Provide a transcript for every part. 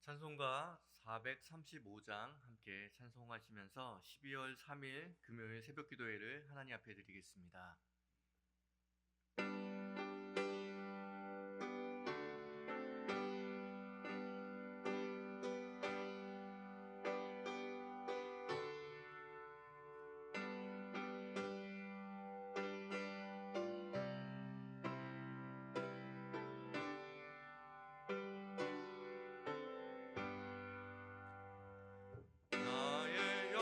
찬송가 435장 함께 찬송하시면서 12월 3일 금요일 새벽 기도회를 하나님 앞에 드리겠습니다. 나의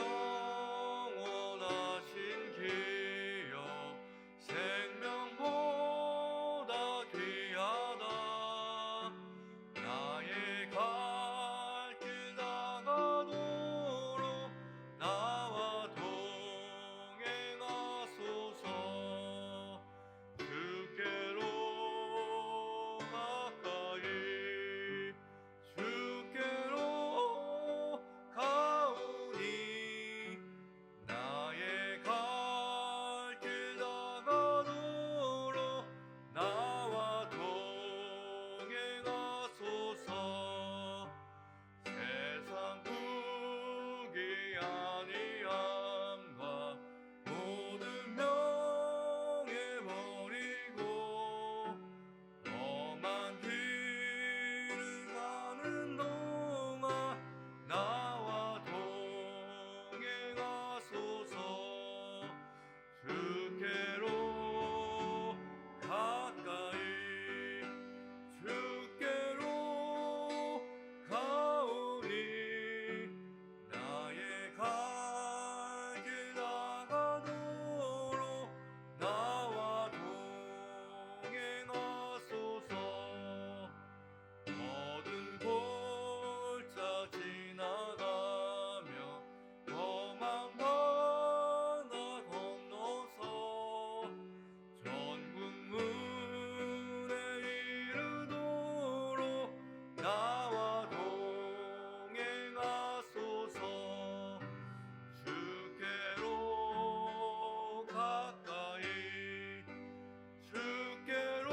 영원하신 기여 생명보다 귀하다. 나의 갈 길 다가도록 나와 동행하소서. 주께로 가까이 주께로 가오니 나의 갈 길 다가도록 나와 동행하소서. 세상 후기 아니함과 모든 명예버리고 험한 길을 가는 동안 나와 동행하소서. 주께로 가까이 주께로 가오니 나의 갈 길 다가도록 나와 동행하소서. 모든 골짜 지나가며 험한 바다 건너서 전국문에 이르도록 나와 동행하소서. 주께로 가까이 주께로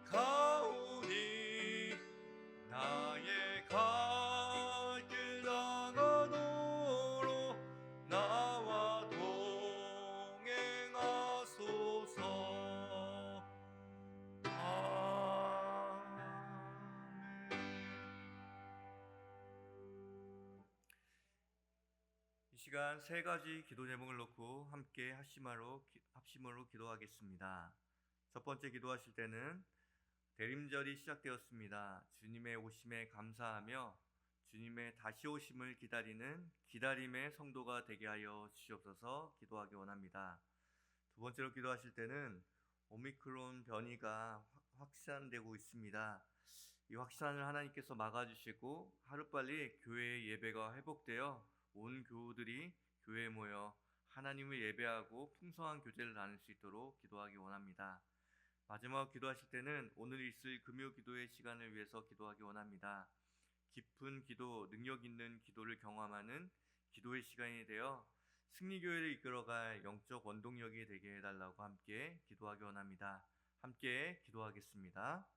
가오니 나의 갈 길 다가도록 나와 동행하소서. 아멘. 이 시간 세 가지 기도 제목을 놓고 함께 합심으로 기도하겠습니다. 첫 번째 기도하실 때는 대림절이 시작되었습니다. 주님의 오심에 감사하며 주님의 다시 오심을 기다리는 기다림의 성도가 되게 하여 주시옵소서 기도하기 원합니다. 두 번째로 기도하실 때는 오미크론 변이가 확산되고 있습니다. 이 확산을 하나님께서 막아주시고 하루빨리 교회의 예배가 회복되어 온 교우들이 교회에 모여 하나님을 예배하고 풍성한 교제를 나눌 수 있도록 기도하기 원합니다. 마지막 기도하실 때는 오늘 있을 금요 기도의 시간을 위해서 기도하기 원합니다. 깊은 기도, 능력 있는 기도를 경험하는 기도의 시간이 되어 승리교회를 이끌어갈 영적 원동력이 되게 해달라고 함께 기도하기 원합니다. 함께 기도하겠습니다.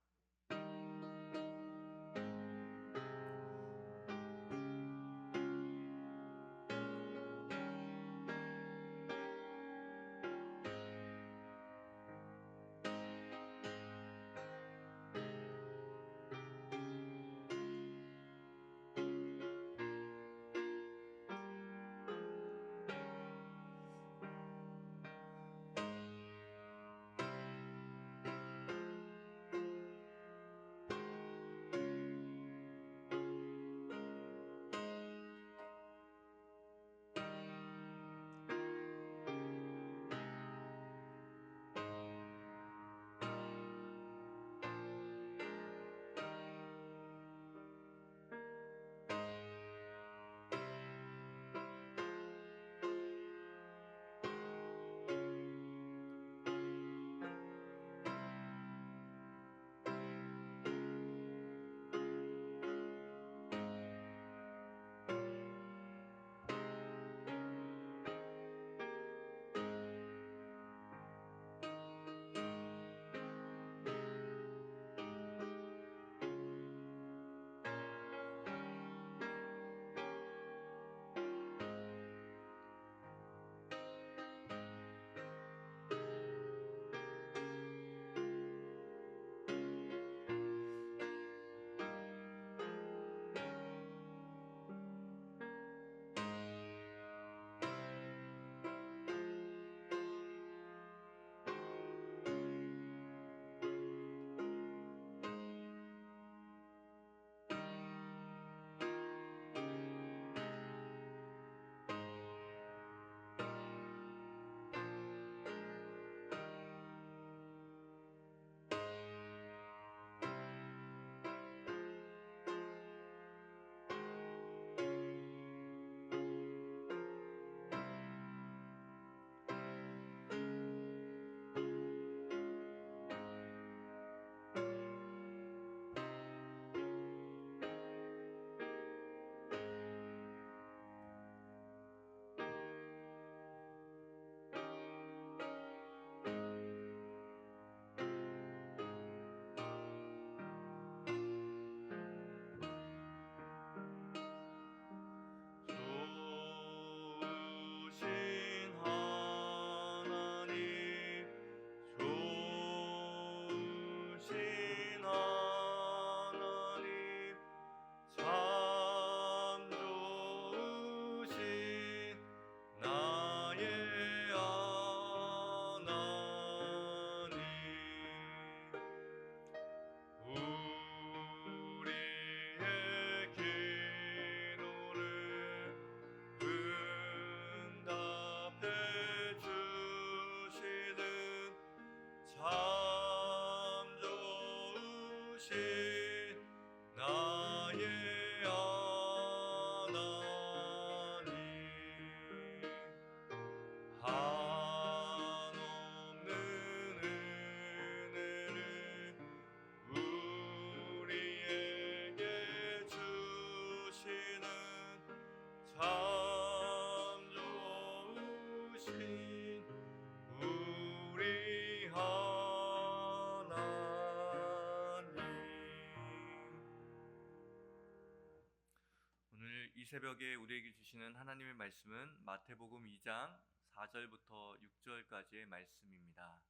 새벽에 우리에게 주시는 하나님의 말씀은 마태복음 2장 4절부터 6절까지의 말씀입니다.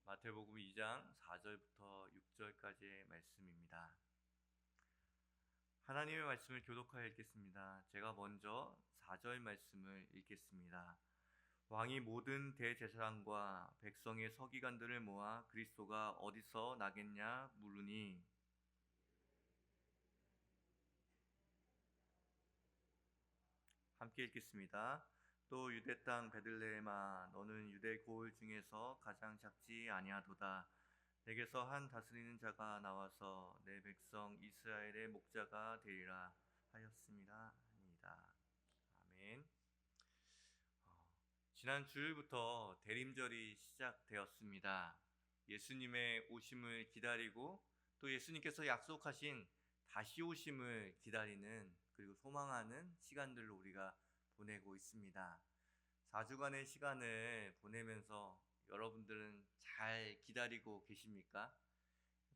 마태복음 2장 4절부터 6절까지의 말씀입니다. 하나님의 말씀을 교독하여 읽겠습니다. 제가 먼저 4절 말씀을 읽겠습니다. 왕이 모든 대제사장과 백성의 서기관들을 모아 그리스도가 어디서 나겠냐 물으니 함께 읽겠습니다. 또 유대 땅 베들레헴아 너는 유대 고을 중에서 가장 작지 아니하도다. 내게서 한 다스리는 자가 나와서 내 백성 이스라엘의 목자가 되리라 하였습니다. 아멘. 지난 주일부터 대림절이 시작되었습니다. 예수님의 오심을 기다리고 또 예수님께서 약속하신 다시 오심을 기다리는 그리고 소망하는 시간들로 우리가 보내고 있습니다. 4주간의 시간을 보내면서 여러분들은 잘 기다리고 계십니까?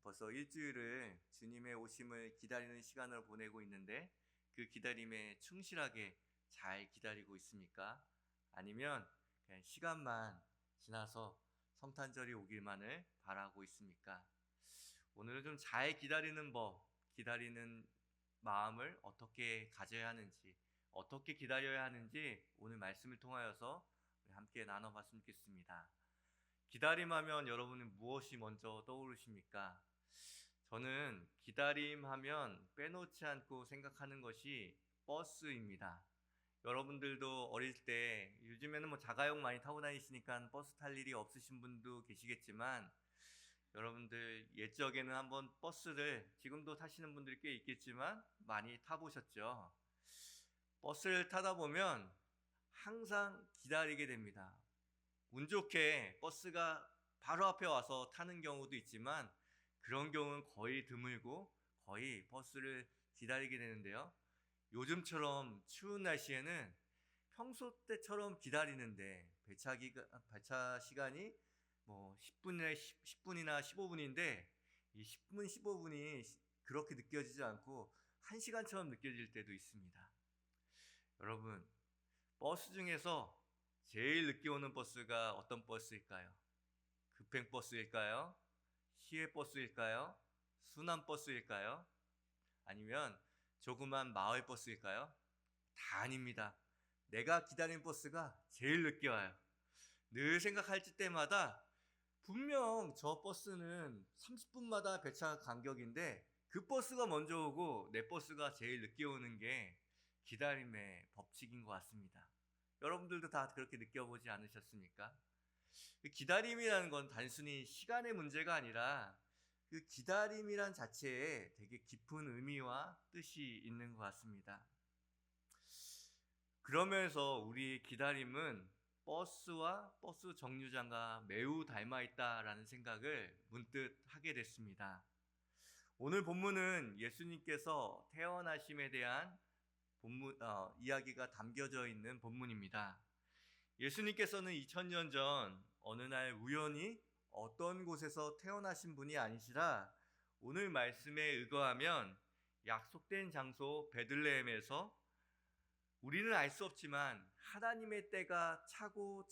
벌써 일주일을 주님의 오심을 기다리는 시간으로 보내고 있는데 그 기다림에 충실하게 잘 기다리고 있습니까? 아니면 그냥 시간만 지나서 성탄절이 오길만을 바라고 있습니까? 오늘은 좀 잘 기다리는 법, 기다리는 마음을 어떻게 가져야 하는지, 어떻게 기다려야 하는지 오늘 말씀을 통하여서 함께 나눠봤으면 좋겠습니다. 기다림하면 여러분은 무엇이 먼저 떠오르십니까? 저는 기다림하면 빼놓지 않고 생각하는 것이 버스입니다. 여러분들도 어릴 때 요즘에는 뭐 자가용 많이 타고 다니시니까 버스 탈 일이 없으신 분도 계시겠지만 여러분들 옛적에는 한번 버스를 지금도 타시는 분들이 꽤 있겠지만 많이 타보셨죠. 버스를 타다 보면 항상 기다리게 됩니다. 운 좋게 버스가 바로 앞에 와서 타는 경우도 있지만 그런 경우는 거의 드물고 거의 버스를 기다리게 되는데요. 요즘처럼 추운 날씨에는 평소 때처럼 기다리는데 배차 시간이 뭐 10분이나 15분인데 이 10분, 15분이 그렇게 느껴지지 않고 1시간처럼 느껴질 때도 있습니다. 여러분, 버스 중에서 제일 늦게 오는 버스가 어떤 버스일까요? 급행버스일까요? 시외버스일까요? 순환버스일까요? 아니면 조그만 마을버스일까요? 다 아닙니다. 내가 기다리는 버스가 제일 늦게 와요. 늘 생각할 때마다 분명 저 버스는 30분마다 배차 간격인데 그 버스가 먼저 오고 내 버스가 제일 늦게 오는 게 기다림의 법칙인 것 같습니다. 여러분들도 다 그렇게 느껴보지 않으셨습니까? 기다림이라는 건 단순히 시간의 문제가 아니라 그 기다림이란 자체에 되게 깊은 의미와 뜻이 있는 것 같습니다. 그러면서 우리 기다림은 버스와 버스 정류장과 매우 닮아 있다라는 생각을 문득 하게 됐습니다. 오늘 본문은 예수님께서 태어나심에 대한 이야기가 담겨져 있는 본문입니다. 예수님께서는 2000년 전 어느 날 우연히 어떤 곳에서 태어나신 분이 아니시라 오늘 말씀에 의거하면 약속된 장소 베들레헴에서 우리는 알 수 없지만 하나님의 때가 차고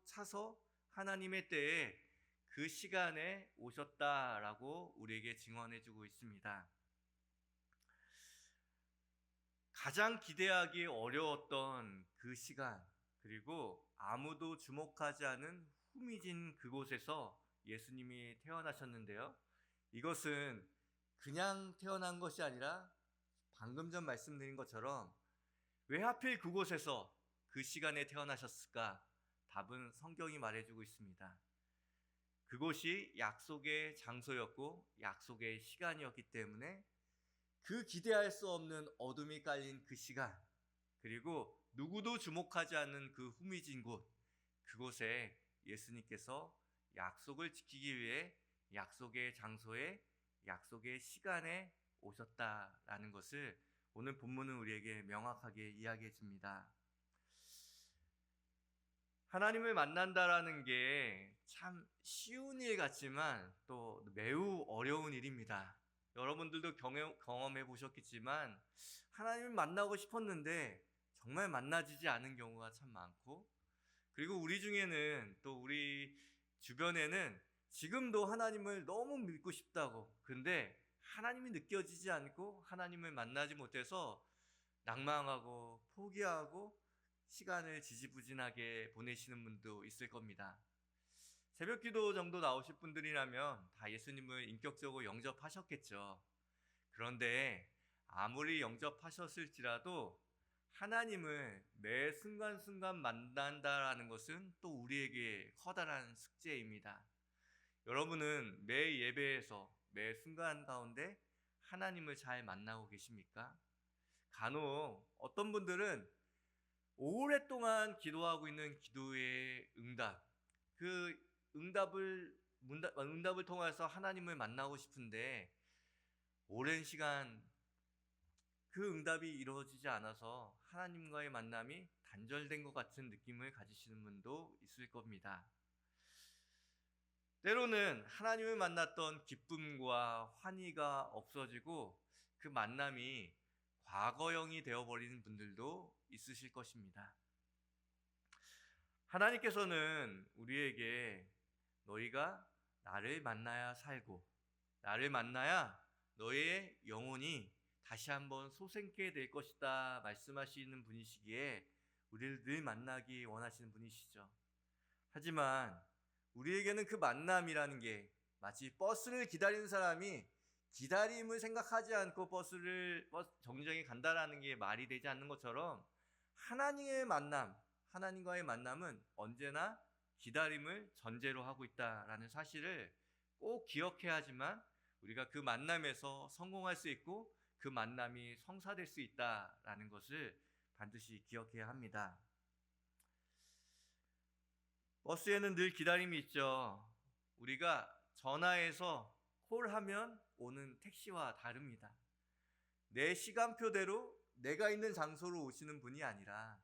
차서 하나님의 때에 그 시간에 오셨다라고 우리에게 증언해주고 있습니다. 가장 기대하기 어려웠던 그 시간, 그리고 아무도 주목하지 않은 후미진 그곳에서 예수님이 태어나셨는데요. 이것은 그냥 태어난 것이 아니라 방금 전 말씀드린 것처럼 왜 하필 그곳에서 그 시간에 태어나셨을까? 답은 성경이 말해주고 있습니다. 그곳이 약속의 장소였고 약속의 시간이었기 때문에 그 기대할 수 없는 어둠이 깔린 그 시간, 그리고 누구도 주목하지 않는 그 후미진 곳, 그곳에 예수님께서 약속을 지키기 위해 약속의 장소에 약속의 시간에 오셨다라는 것을 오늘 본문은 우리에게 명확하게 이야기해 줍니다. 하나님을 만난다라는 게 참 쉬운 일 같지만 또 매우 어려운 일입니다. 여러분들도 경험해 보셨겠지만 하나님을 만나고 싶었는데 정말 만나지지 않은 경우가 참 많고, 그리고 우리 중에는 또 우리 주변에는 지금도 하나님을 너무 믿고 싶다고, 근데 하나님이 느껴지지 않고 하나님을 만나지 못해서 낭망하고 포기하고 시간을 지지부진하게 보내시는 분도 있을 겁니다. 새벽 기도 정도 나오실 분들이라면 다 예수님을 인격적으로 영접하셨겠죠. 그런데 아무리 영접하셨을지라도 하나님을 매 순간순간 만난다라는 것은 또 우리에게 커다란 숙제입니다. 여러분은 매 예배에서 매 순간 가운데 하나님을 잘 만나고 계십니까? 간혹 어떤 분들은 오랫동안 기도하고 있는 기도의 응답, 그 응답을 통해서 하나님을 만나고 싶은데 오랜 시간 그 응답이 이루어지지 않아서 하나님과의 만남이 단절된 것 같은 느낌을 가지시는 분도 있을 겁니다. 때로는 하나님을 만났던 기쁨과 환희가 없어지고 그 만남이 과거형이 되어버리는 분들도 있으실 것입니다. 하나님께서는 우리에게 너희가 나를 만나야 살고 나를 만나야 너의 영혼이 다시 한번 솟게 될 것이다 말씀하시는 분이시기에 우리를 늘 만나기 원하시는 분이시죠. 하지만 우리에게는 그 만남이라는 게 마치 버스를 기다리는 사람이 기다림을 생각하지 않고 버스 정류장에 간다라는 게 말이 되지 않는 것처럼 하나님과의 만남은 언제나 기다림을 전제로 하고 있다라는 사실을 꼭 기억해야 하지만 우리가 그 만남에서 성공할 수 있고 그 만남이 성사될 수 있다라는 것을 반드시 기억해야 합니다. 버스에는 늘 기다림이 있죠. 우리가 전화해서 콜하면 오는 택시와 다릅니다. 내 시간표대로 내가 있는 장소로 오시는 분이 아니라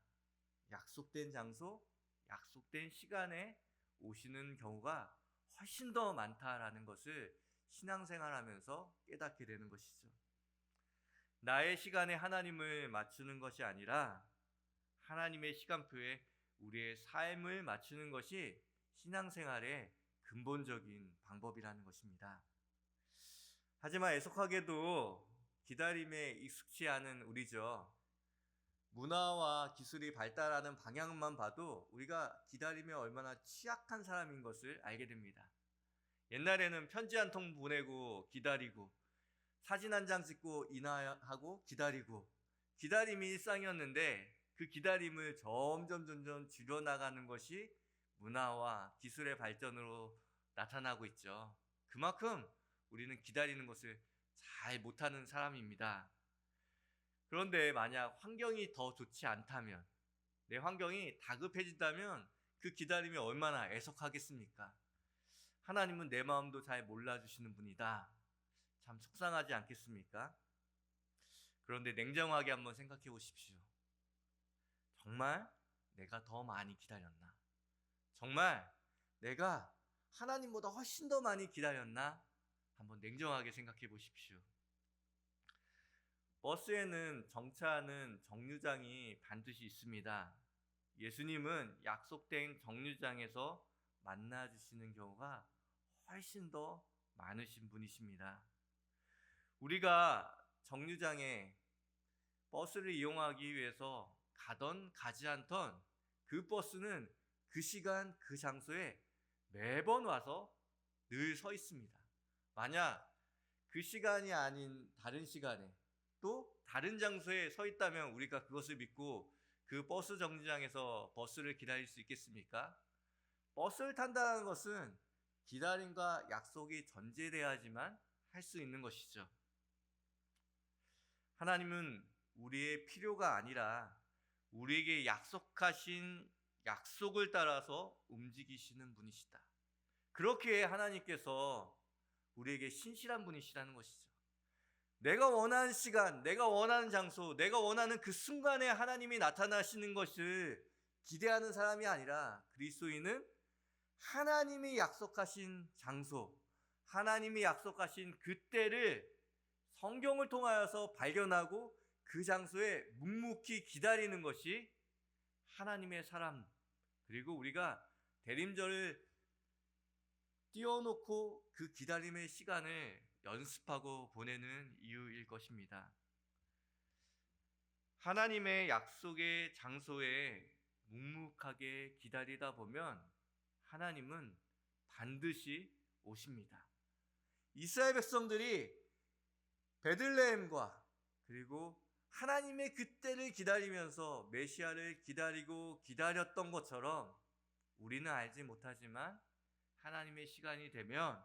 약속된 장소, 약속된 시간에 오시는 경우가 훨씬 더 많다라는 것을 신앙생활하면서 깨닫게 되는 것이죠. 나의 시간에 하나님을 맞추는 것이 아니라 하나님의 시간표에 우리의 삶을 맞추는 것이 신앙생활의 근본적인 방법이라는 것입니다. 하지만 애석하게도 기다림에 익숙치 않은 우리죠. 문화와 기술이 발달하는 방향만 봐도 우리가 기다림에 얼마나 취약한 사람인 것을 알게 됩니다. 옛날에는 편지 한 통 보내고 기다리고 사진 한 장 찍고 인화하고 기다리고 기다림이 일상이었는데 그 기다림을 점점 줄여나가는 것이 문화와 기술의 발전으로 나타나고 있죠. 그만큼 우리는 기다리는 것을 잘 못하는 사람입니다. 그런데 만약 환경이 더 좋지 않다면, 내 환경이 다급해진다면 그 기다림이 얼마나 애석하겠습니까? 하나님은 내 마음도 잘 몰라주시는 분이다. 참 속상하지 않겠습니까? 그런데 냉정하게 한번 생각해 보십시오. 정말 내가 더 많이 기다렸나? 정말 내가 하나님보다 훨씬 더 많이 기다렸나? 한번 냉정하게 생각해 보십시오. 버스에는 정차하는 정류장이 반드시 있습니다. 예수님은 약속된 정류장에서 만나주시는 경우가 훨씬 더 많으신 분이십니다. 우리가 정류장에 버스를 이용하기 위해서 가던 가지 않던 그 버스는 그 시간 그 장소에 매번 와서 늘 서 있습니다. 만약 그 시간이 아닌 다른 시간에 또 다른 장소에 서 있다면 우리가 그것을 믿고 그 버스 정류장에서 버스를 기다릴 수 있겠습니까? 버스를 탄다는 것은 기다림과 약속이 전제돼야지만 할 수 있는 것이죠. 하나님은 우리의 필요가 아니라 우리에게 약속하신 약속을 따라서 움직이시는 분이시다. 그렇게 하나님께서 우리에게 신실한 분이시라는 것이죠. 내가 원하는 시간, 내가 원하는 장소, 내가 원하는 그 순간에 하나님이 나타나시는 것을 기대하는 사람이 아니라 그리스도인은 하나님이 약속하신 장소, 하나님이 약속하신 그때를 성경을 통하여서 발견하고 그 장소에 묵묵히 기다리는 것이 하나님의 사람, 그리고 우리가 대림절을 띄워놓고 그 기다림의 시간을 연습하고 보내는 이유일 것입니다. 하나님의 약속의 장소에 묵묵하게 기다리다 보면 하나님은 반드시 오십니다. 이스라엘 백성들이 베들레헴과 그리고 하나님의 그때를 기다리면서 메시아를 기다렸던 것처럼 우리는 알지 못하지만 하나님의 시간이 되면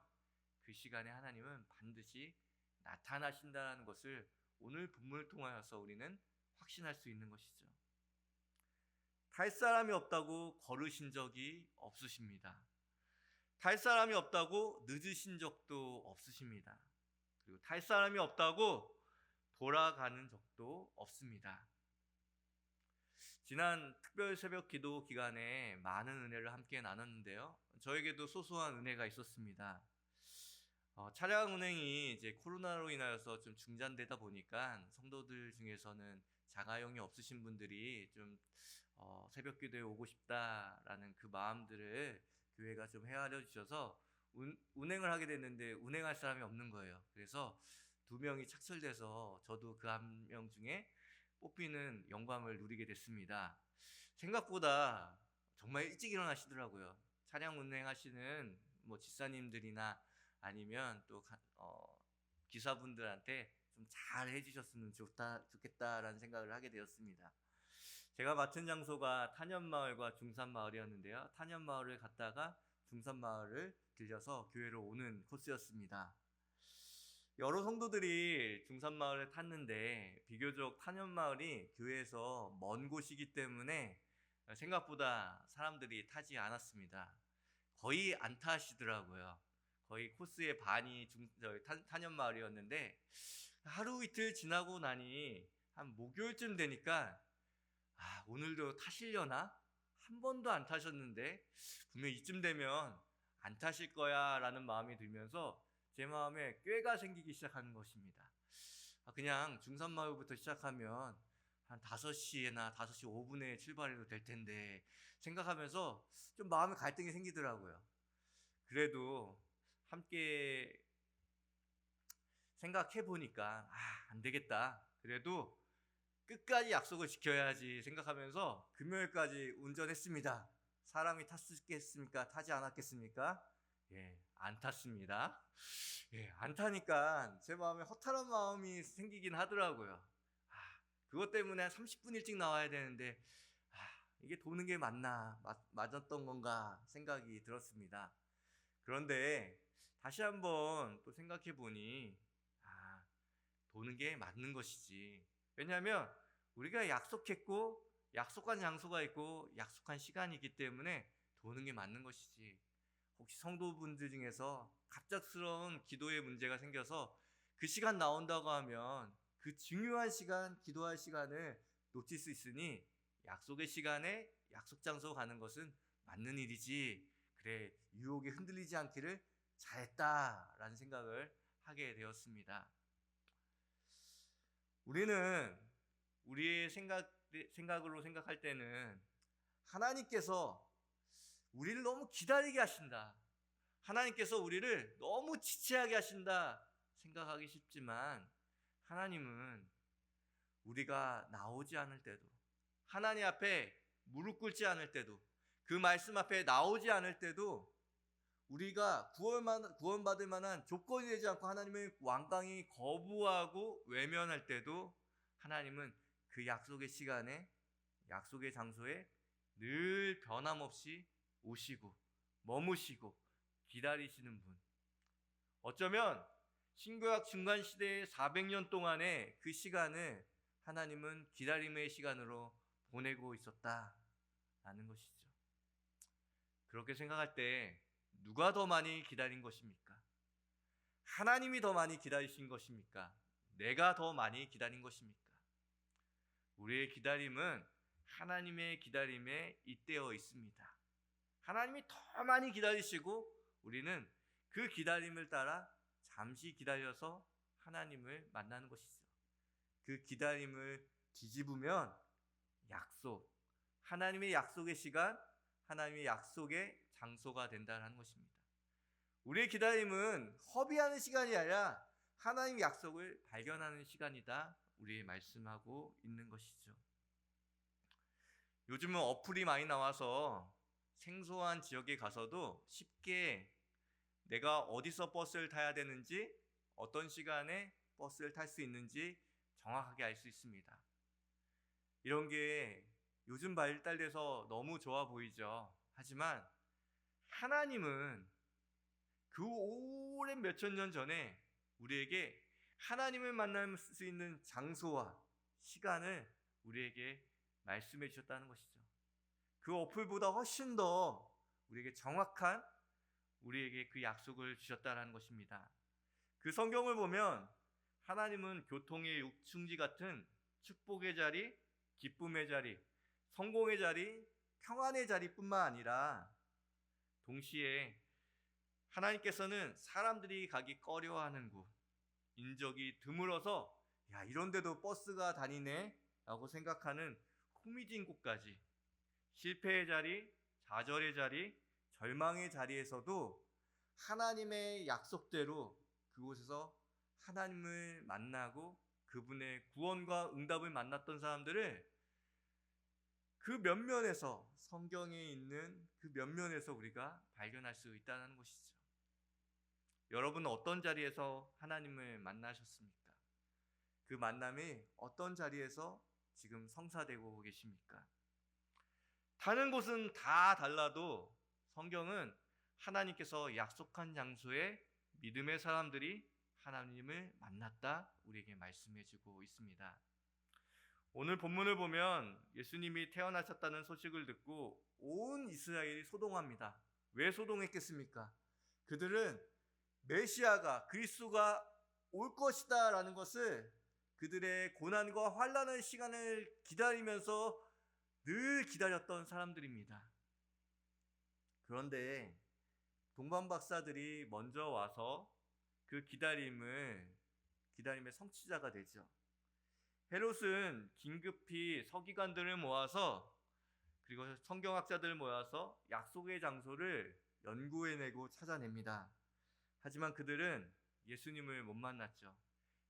그 시간에 하나님은 반드시 나타나신다는 것을 오늘 본문을 통하여서 우리는 확신할 수 있는 것이죠. 탈 사람이 없다고 걸으신 적이 없으십니다. 탈 사람이 없다고 늦으신 적도 없으십니다. 그리고 탈 사람이 없다고 돌아가는 적도 없습니다. 지난 특별 새벽 기도 기간에 많은 은혜를 함께 나눴는데요. 저에게도 소소한 은혜가 있었습니다. 차량 운행이 이제 코로나로 인하여서 좀 중단되다 보니까 성도들 중에서는 자가용이 없으신 분들이 좀 새벽 기도에 오고 싶다라는 그 마음들을 교회가 좀 헤아려 주셔서 운행을 하게 됐는데 운행할 사람이 없는 거예요. 그래서 2명이 착철돼서 저도 그 한 명 중에 뽑히는 영광을 누리게 됐습니다. 생각보다 정말 일찍 일어나시더라고요. 차량 운행하시는 뭐 지사님들이나 아니면 또 기사분들한테 좀 잘 해주셨으면 좋겠다라는 생각을 하게 되었습니다. 제가 맡은 장소가 탄현마을과 중산마을이었는데요. 탄현마을을 갔다가 중산마을을 들려서 교회로 오는 코스였습니다. 여러 성도들이 중산마을을 탔는데 비교적 탄현마을이 교회에서 먼 곳이기 때문에 생각보다 사람들이 타지 않았습니다. 거의 안 타시더라고요. 거의 코스의 반이 탄현마을이었는데 하루 이틀 지나고 나니 한 목요일쯤 되니까 오늘도 타시려나? 한 번도 안 타셨는데 분명 이쯤 되면 안 타실 거야 라는 마음이 들면서 제 마음에 꾀가 생기기 시작하는 것입니다. 그냥 중산마을부터 시작하면 한 5시나 5시 5분에 출발해도 될 텐데 생각하면서 좀 마음에 갈등이 생기더라고요. 그래도 함께 생각해 보니까 안 되겠다. 그래도 끝까지 약속을 지켜야지 생각하면서 금요일까지 운전했습니다. 사람이 탔겠습니까? 타지 않았겠습니까? 안 탔습니다. 안 타니까 제 마음에 허탈한 마음이 생기긴 하더라고요. 그것 때문에 한 30분 일찍 나와야 되는데 이게 도는 게 맞았던 건가 생각이 들었습니다. 그런데 다시 한번 또 생각해 보니 도는 게 맞는 것이지. 왜냐하면 우리가 약속했고 약속한 장소가 있고 약속한 시간이 있기 때문에 도는 게 맞는 것이지. 혹시 성도분들 중에서 갑작스러운 기도의 문제가 생겨서 그 시간 나온다고 하면 그 중요한 시간, 기도할 시간을 놓칠 수 있으니 약속의 시간에 약속 장소 가는 것은 맞는 일이지. 그래, 유혹에 흔들리지 않기를 잘했다라는 생각을 하게 되었습니다. 우리는 우리의 생각으로 생각할 때는 하나님께서 우리를 너무 기다리게 하신다. 하나님께서 우리를 너무 지체하게 하신다 생각하기 쉽지만 하나님은 우리가 나오지 않을 때도, 하나님 앞에 무릎 꿇지 않을 때도, 그 말씀 앞에 나오지 않을 때도 우리가 구원받을 만한 조건이 되지 않고 하나님을 완강히 거부하고 외면할 때도 하나님은 그 약속의 시간에, 약속의 장소에 늘 변함없이 오시고 머무시고 기다리시는 분. 어쩌면 신구약 중간 시대의 400년 동안의 그 시간을 하나님은 기다림의 시간으로 보내고 있었다라는 것이죠. 그렇게 생각할 때 누가 더 많이 기다린 것입니까? 하나님이 더 많이 기다리신 것입니까? 내가 더 많이 기다린 것입니까? 우리의 기다림은 하나님의 기다림에 잇대어 있습니다. 하나님이 더 많이 기다리시고 우리는 그 기다림을 따라 잠시 기다려서 하나님을 만나는 것이죠. 그 기다림을 뒤집으면 약속, 하나님의 약속의 시간, 하나님의 약속의 장소가 된다는 것입니다. 우리의 기다림은 허비하는 시간이 아니라 하나님의 약속을 발견하는 시간이다, 우리 말씀하고 있는 것이죠. 요즘은 어플이 많이 나와서 생소한 지역에 가서도 쉽게 내가 어디서 버스를 타야 되는지, 어떤 시간에 버스를 탈 수 있는지 정확하게 알 수 있습니다. 이런 게 요즘 발달돼서 너무 좋아 보이죠. 하지만 하나님은 그 오랜 몇천 년 전에 우리에게 하나님을 만날 수 있는 장소와 시간을 우리에게 말씀해 주셨다는 것이죠. 그 어플보다 훨씬 더 우리에게 정확한, 우리에게 그 약속을 주셨다는 것입니다. 그 성경을 보면 하나님은 교통의 육충지 같은 축복의 자리, 기쁨의 자리, 성공의 자리, 평안의 자리뿐만 아니라 동시에 하나님께서는 사람들이 가기 꺼려하는 곳, 인적이 드물어서 야, 이런 데도 버스가 다니네 라고 생각하는 후미진 곳까지, 실패의 자리, 좌절의 자리, 절망의 자리에서도 하나님의 약속대로 그곳에서 하나님을 만나고 그분의 구원과 응답을 만났던 사람들을 그 면면에서, 성경에 있는 그 면면에서 우리가 발견할 수 있다는 것이죠. 여러분은 어떤 자리에서 하나님을 만나셨습니까? 그 만남이 어떤 자리에서 지금 성사되고 계십니까? 타는 곳은 다 달라도 성경은 하나님께서 약속한 장소에 믿음의 사람들이 하나님을 만났다, 우리에게 말씀해주고 있습니다. 오늘 본문을 보면 예수님이 태어나셨다는 소식을 듣고 온 이스라엘이 소동합니다. 왜 소동했겠습니까? 그들은 메시아가, 그리스도가 올 것이다 라는 것을 그들의 고난과 환난의 시간을 기다리면서 늘 기다렸던 사람들입니다. 그런데 동방 박사들이 먼저 와서 그 기다림의 성취자가 되죠. 헤롯은 긴급히 서기관들을 모아서, 그리고 성경학자들을 모아서 약속의 장소를 연구해내고 찾아냅니다. 하지만 그들은 예수님을 못 만났죠.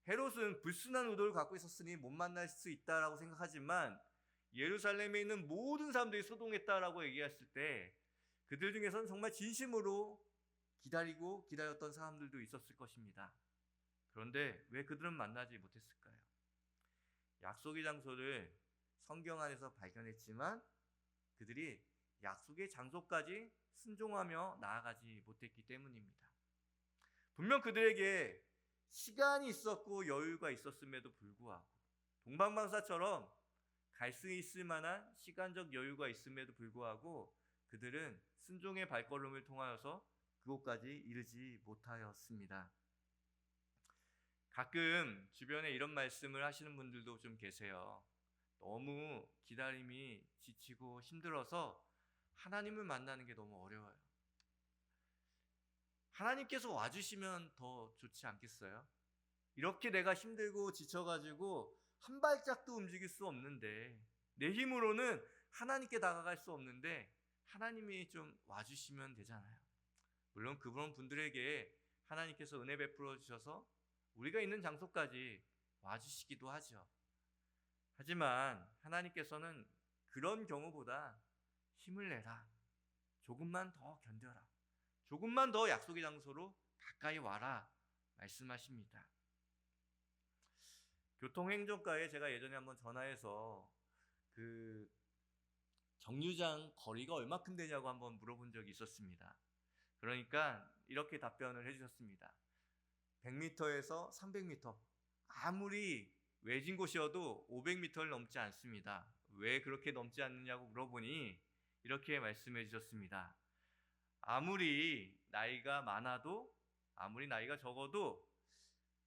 헤롯은 불순한 의도를 갖고 있었으니 못 만날 수 있다라고 생각하지만 예루살렘에 있는 모든 사람들이 소동했다라고 얘기했을 때 그들 중에서는 정말 진심으로 기다렸던 사람들도 있었을 것입니다. 그런데 왜 그들은 만나지 못했을까요? 약속의 장소를 성경 안에서 발견했지만 그들이 약속의 장소까지 순종하며 나아가지 못했기 때문입니다. 분명 그들에게 시간이 있었고 여유가 있었음에도 불구하고, 동방박사처럼 갈 수 있을 만한 시간적 여유가 있음에도 불구하고 그들은 순종의 발걸음을 통하여서 그곳까지 이르지 못하였습니다. 가끔 주변에 이런 말씀을 하시는 분들도 좀 계세요. 너무 기다림이 지치고 힘들어서 하나님을 만나는 게 너무 어려워요. 하나님께서 와주시면 더 좋지 않겠어요? 이렇게 내가 힘들고 지쳐가지고 한 발짝도 움직일 수 없는데, 내 힘으로는 하나님께 다가갈 수 없는데 하나님이 좀 와주시면 되잖아요. 물론 그런 분들에게 하나님께서 은혜 베풀어 주셔서 우리가 있는 장소까지 와주시기도 하죠. 하지만 하나님께서는 그런 경우보다 힘을 내라, 조금만 더 견뎌라, 조금만 더 약속의 장소로 가까이 와라 말씀하십니다. 교통행정과에 제가 예전에 한번 전화해서 그 정류장 거리가 얼마큼 되냐고 한번 물어본 적이 있었습니다. 그러니까 이렇게 답변을 해주셨습니다. 100m에서 300m, 아무리 외진 곳이어도 500m를 넘지 않습니다. 왜 그렇게 넘지 않느냐고 물어보니 이렇게 말씀해 주셨습니다. 아무리 나이가 많아도, 아무리 나이가 적어도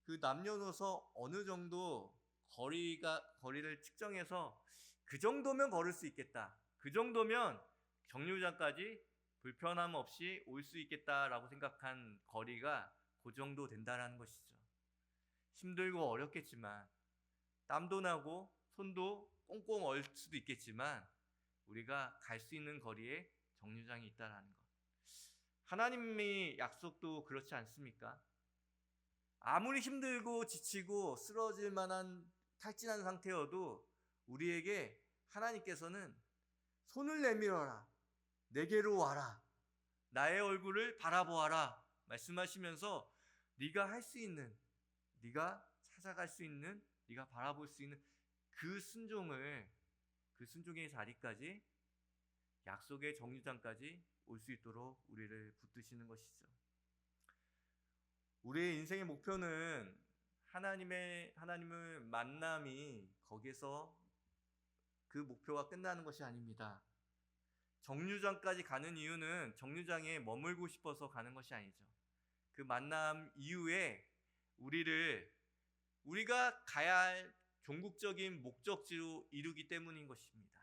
그 남녀노소 어느 정도 거리를 측정해서 그 정도면 걸을 수 있겠다, 그 정도면 정류장까지 불편함 없이 올 수 있겠다라고 생각한 거리가 그 정도 된다는 것이죠. 힘들고 어렵겠지만, 땀도 나고 손도 꽁꽁 얼 수도 있겠지만, 우리가 갈 수 있는 거리에 정류장이 있다라는 것. 하나님의 약속도 그렇지 않습니까? 아무리 힘들고 지치고 쓰러질 만한 탈진한 상태여도 우리에게 하나님께서는 손을 내밀어라, 내게로 와라, 나의 얼굴을 바라보아라 말씀하시면서 네가 할 수 있는, 네가 찾아갈 수 있는, 네가 바라볼 수 있는 그 순종의 자리까지, 약속의 정류장까지 올 수 있도록 우리를 붙드시는 것이죠. 우리의 인생의 목표는 하나님을 만남이 거기서 그 목표가 끝나는 것이 아닙니다. 정류장까지 가는 이유는 정류장에 머물고 싶어서 가는 것이 아니죠. 그 만남 이후에 우리가 가야 할 종국적인 목적지로 이루기 때문인 것입니다.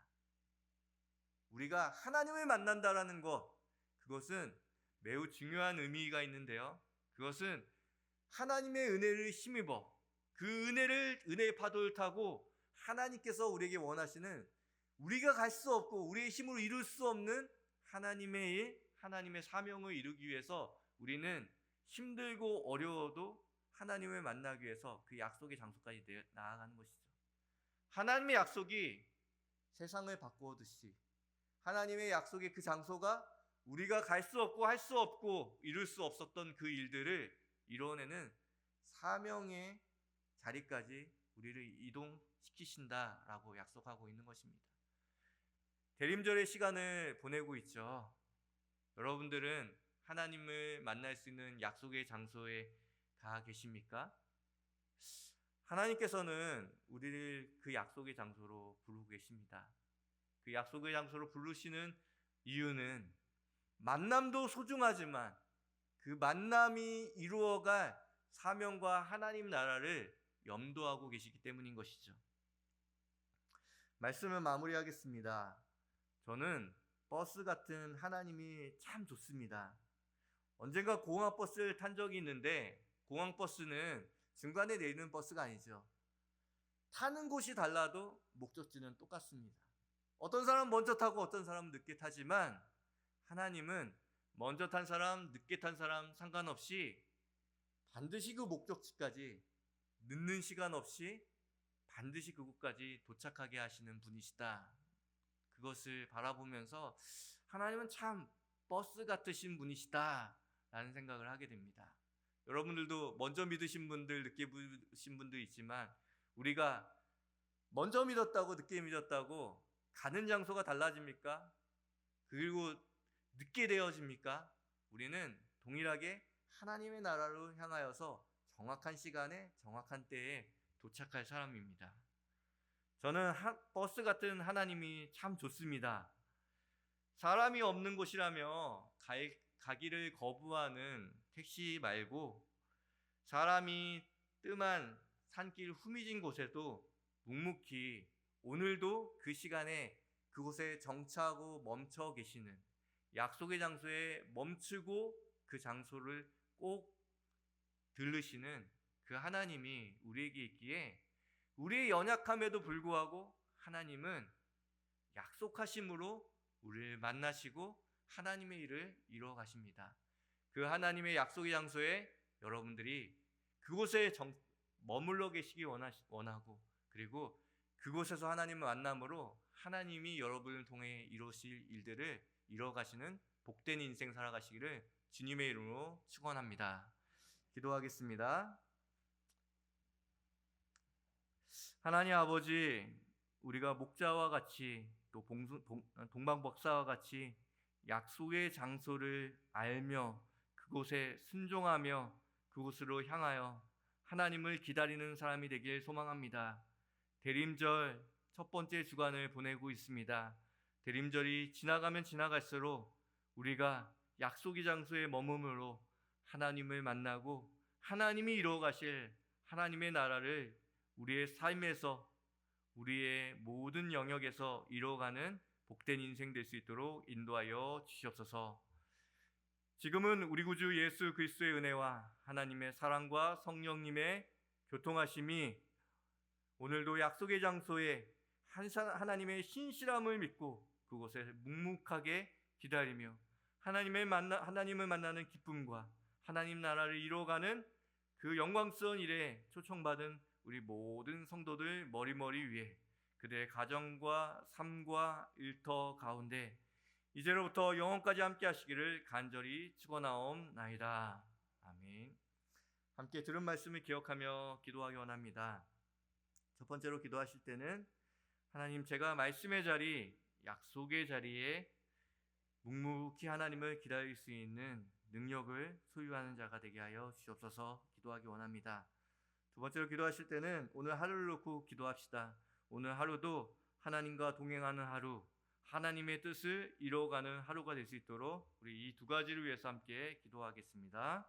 우리가 하나님을 만난다라는 것, 그것은 매우 중요한 의미가 있는데요. 그것은 하나님의 은혜를 힘입어 그 은혜의 파도를 타고 하나님께서 우리에게 원하시는, 우리가 갈 수 없고 우리의 힘으로 이룰 수 없는 하나님의 일, 하나님의 사명을 이루기 위해서 우리는 힘들고 어려워도 하나님을 만나기 위해서 그 약속의 장소까지 나아가는 것이죠. 하나님의 약속이 세상을 바꾸듯이 하나님의 약속의 그 장소가 우리가 갈 수 없고 할 수 없고 이룰 수 없었던 그 일들을 이뤄내는 사명의 자리까지 우리를 이동시키신다라고 약속하고 있는 것입니다. 대림절의 시간을 보내고 있죠. 여러분들은 하나님을 만날 수 있는 약속의 장소에 가 계십니까? 하나님께서는 우리를 그 약속의 장소로 부르고 계십니다. 그 약속의 장소로 부르시는 이유는 만남도 소중하지만 그 만남이 이루어갈 사명과 하나님 나라를 염두하고 계시기 때문인 것이죠. 말씀을 마무리하겠습니다. 저는 버스 같은 하나님이 참 좋습니다. 언젠가 공항버스를 탄 적이 있는데, 공항버스는 중간에 내리는 버스가 아니죠. 타는 곳이 달라도 목적지는 똑같습니다. 어떤 사람은 먼저 타고 어떤 사람은 늦게 타지만, 하나님은 먼저 탄 사람, 늦게 탄 사람 상관없이 반드시 그 목적지까지 늦는 시간 없이 반드시 그곳까지 도착하게 하시는 분이시다. 그것을 바라보면서 하나님은 참 버스 같으신 분이시다 라는 생각을 하게 됩니다. 여러분들도 먼저 믿으신 분들, 늦게 믿으신 분들 있지만, 우리가 먼저 믿었다고 늦게 믿었다고 가는 장소가 달라집니까? 그리고 늦게 되어집니까? 우리는 동일하게 하나님의 나라로 향하여서 정확한 시간에 정확한 때에 도착할 사람입니다. 저는 버스 같은 하나님이 참 좋습니다. 사람이 없는 곳이라며 가기를 거부하는 택시 말고, 사람이 뜸한 산길 후미진 곳에도 묵묵히 오늘도 그 시간에 그곳에 정차하고 멈춰 계시는, 약속의 장소에 멈추고 그 장소를 꼭 들르시는 그 하나님이 우리에게 있기에, 우리의 연약함에도 불구하고 하나님은 약속하심으로 우리를 만나시고 하나님의 일을 이루어 가십니다. 그 하나님의 약속의 장소에 여러분들이 그곳에 머물러 계시기 원하고, 그리고 그곳에서 하나님을 만남으로 하나님이 여러분을 통해 이루실 일들을 이루어 가시는 복된 인생 살아가시기를 주님의 이름으로 축원합니다. 기도하겠습니다. 하나님 아버지, 우리가 목자와 같이 또 동방박사와 같이 약속의 장소를 알며 그곳에 순종하며 그곳으로 향하여 하나님을 기다리는 사람이 되길 소망합니다. 대림절 첫 번째 주간을 보내고 있습니다. 대림절이 지나가면 지나갈수록 우리가 약속의 장소에 머금으로 하나님을 만나고 하나님이 이루어 가실 하나님의 나라를 우리의 삶에서, 우리의 모든 영역에서 이루어가는 복된 인생 될 수 있도록 인도하여 주시옵소서. 지금은 우리 구주 예수 그리스도의 은혜와 하나님의 사랑과 성령님의 교통하심이 오늘도 약속의 장소에 하나님의 신실함을 믿고 그곳에 묵묵하게 기다리며 하나님을 만나는 기쁨과 하나님 나라를 이루어가는 그 영광스러운 일에 초청받은 우리 모든 성도들 머리머리 위에 그들의 가정과 삶과 일터 가운데 이제로부터 영원까지 함께 하시기를 간절히 축원하옵나이다. 아멘. 함께 들은 말씀을 기억하며 기도하기 원합니다. 첫 번째로 기도하실 때는 하나님, 제가 말씀의 자리, 약속의 자리에 묵묵히 하나님을 기다릴 수 있는 능력을 소유하는 자가 되게 하여 주옵소서 기도하기 원합니다. 두 번째로 기도하실 때는 오늘 하루를 놓고 기도합시다. 오늘 하루도 하나님과 동행하는 하루, 하나님의 뜻을 이루어가는 하루가 될 수 있도록 우리 이 두 가지를 위해서 함께 기도하겠습니다.